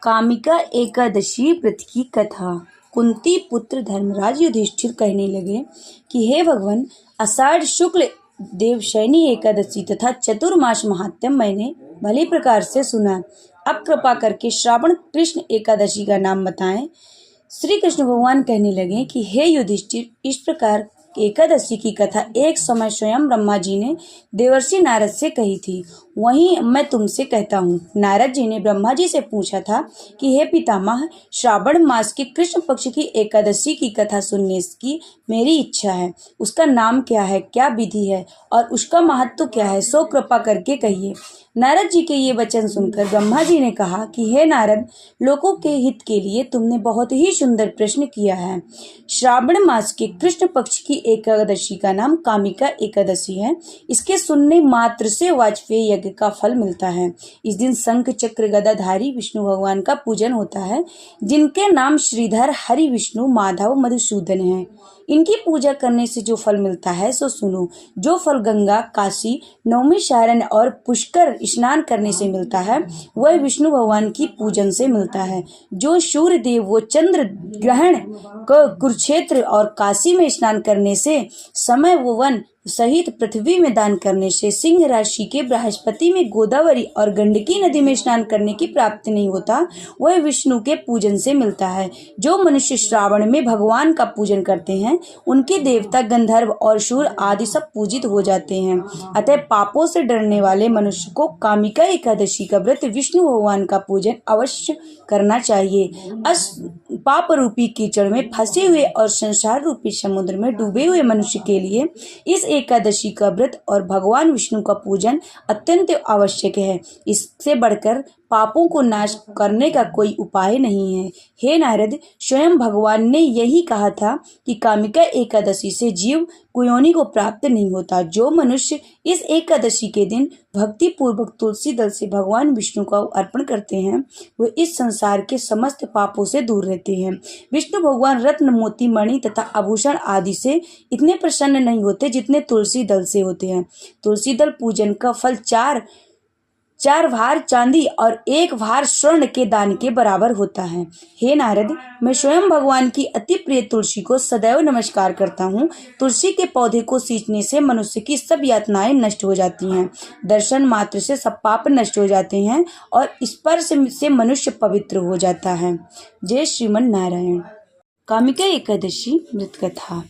कामिका एकादशी व्रत की कथा। कुंती पुत्र धर्मराज युधिष्ठिर कहने लगे कि हे भगवान, आषाढ़ शुक्ल देवशयनी एकादशी तथा चतुर्मास महात्म्य मैंने भली प्रकार से सुना। अब कृपा करके श्रावण कृष्ण एकादशी का नाम बताएं। श्री कृष्ण भगवान कहने लगे कि हे युधिष्ठिर, इस प्रकार एकादशी की कथा एक समय स्वयं ब्रह्मा जी ने देवर्षि नारद से कही थी। वहीं मैं तुमसे कहता हूँ। नारद जी ने ब्रह्मा जी से पूछा था कि हे पितामह, श्रावण मास की कृष्ण पक्ष की एकादशी की कथा सुनने की मेरी इच्छा है। उसका नाम क्या है, क्या विधि है और उसका महत्व क्या है, सो कृपा करके कहिए। नारद जी के ये वचन सुनकर ब्रह्मा जी ने कहा कि हे नारद, लोगों के हित के लिए तुमने बहुत ही सुंदर प्रश्न किया है। श्रावण मास के कृष्ण पक्ष की एकादशी का नाम कामिका एकादशी है। इसके सुनने मात्र से वाजपेयी यज्ञ का फल मिलता है। इस दिन शंख चक्र गदाधारी विष्णु भगवान का पूजन होता है, जिनके नाम श्रीधर, हरि, विष्णु, माधव, मधुसूदन हैं। इनकी पूजा करने से जो फल मिलता है सो सुनो। जो फल गंगा, काशी, नौमी शारण और पुष्कर स्नान करने से मिलता है, वह विष्णु भगवान की पूजन से मिलता है। जो सूर्य देव वो चंद्र ग्रहण को कुरुक्षेत्र और काशी में स्नान करने से, समय वो वन सहित पृथ्वी में दान करने से, सिंह राशि के बृहस्पति में गोदावरी और गंडकी नदी में स्नान करने की प्राप्ति नहीं होता, वह विष्णु के पूजन से मिलता है। जो मनुष्य श्रावण में भगवान का पूजन करते हैं, उनके देवता गंधर्व और शूर आदि सब पूजित हो जाते हैं। अतः पापों से डरने वाले मनुष्य को कामिका एकादशी का व्रत विष्णु भगवान का पूजन अवश्य करना चाहिए। पाप रूपी कीचड़ में फंसे हुए और संसार रूपी समुद्र में डूबे हुए मनुष्य के लिए इस एकादशी का व्रत और भगवान विष्णु का पूजन अत्यंत आवश्यक है। इससे बढ़कर पापों को नाश करने का कोई उपाय नहीं है। हे नारद, स्वयं भगवान ने यही कहा था कि कामिका एकादशी से जीव कुयोनि को प्राप्त नहीं होता। जो मनुष्य इस एकादशी के दिन भक्ति पूर्वक तुलसी दल से भगवान विष्णु का अर्पण करते हैं, वे इस संसार के समस्त पापों से दूर रहते हैं। विष्णु भगवान रत्न, मोती, मणि तथा आभूषण आदि से इतने प्रसन्न नहीं होते जितने तुलसी दल से होते हैं। तुलसी दल पूजन का फल चार भार चांदी और एक भार स्वर्ण के दान के बराबर होता है। हे नारद, मैं स्वयं भगवान की अति प्रिय तुलसी को सदैव नमस्कार करता हूँ। तुलसी के पौधे को सींचने से मनुष्य की सब यातनाएं नष्ट हो जाती हैं। दर्शन मात्र से सब पाप नष्ट हो जाते हैं और स्पर्श से मनुष्य पवित्र हो जाता है। जय श्रीमन नारायण। कामिका एकादशी व्रत कथा।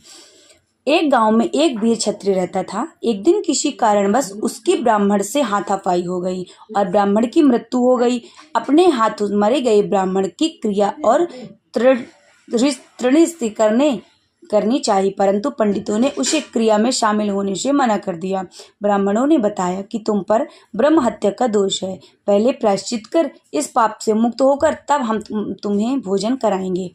एक गांव में एक वीर क्षत्रिय रहता था। एक दिन किसी कारणवश उसकी ब्राह्मण से हाथापाई हो गई और ब्राह्मण की मृत्यु हो गई। अपने हाथों मरे गए ब्राह्मण की क्रिया और तृणस्थ करनी चाहिए, परंतु पंडितों ने उसे क्रिया में शामिल होने से मना कर दिया। ब्राह्मणों ने बताया कि तुम पर ब्रह्म हत्या का दोष है। पहले प्रायश्चित कर इस पाप से मुक्त होकर तब हम तुम्हें भोजन कराएंगे।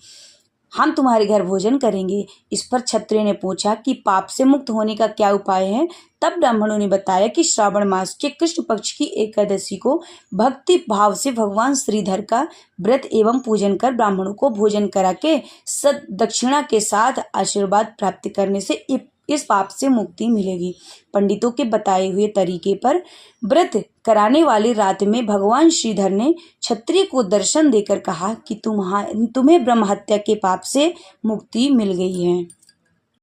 हम तुम्हारे घर भोजन करेंगे। इस पर क्षत्रिय ने पूछा कि पाप से मुक्त होने का क्या उपाय है। तब ब्राह्मणों ने बताया कि श्रावण मास के कृष्ण पक्ष की एकादशी को भक्ति भाव से भगवान श्रीधर का व्रत एवं पूजन कर ब्राह्मणों को भोजन करा के सद दक्षिणा के साथ आशीर्वाद प्राप्त करने से इस पाप से मुक्ति मिलेगी। पंडितों के बताए हुए तरीके पर व्रत कराने वाली रात में भगवान श्रीधर ने क्षत्रिय को दर्शन देकर कहा कि तुम्हें ब्रह्म हत्या के पाप से मुक्ति मिल गई है।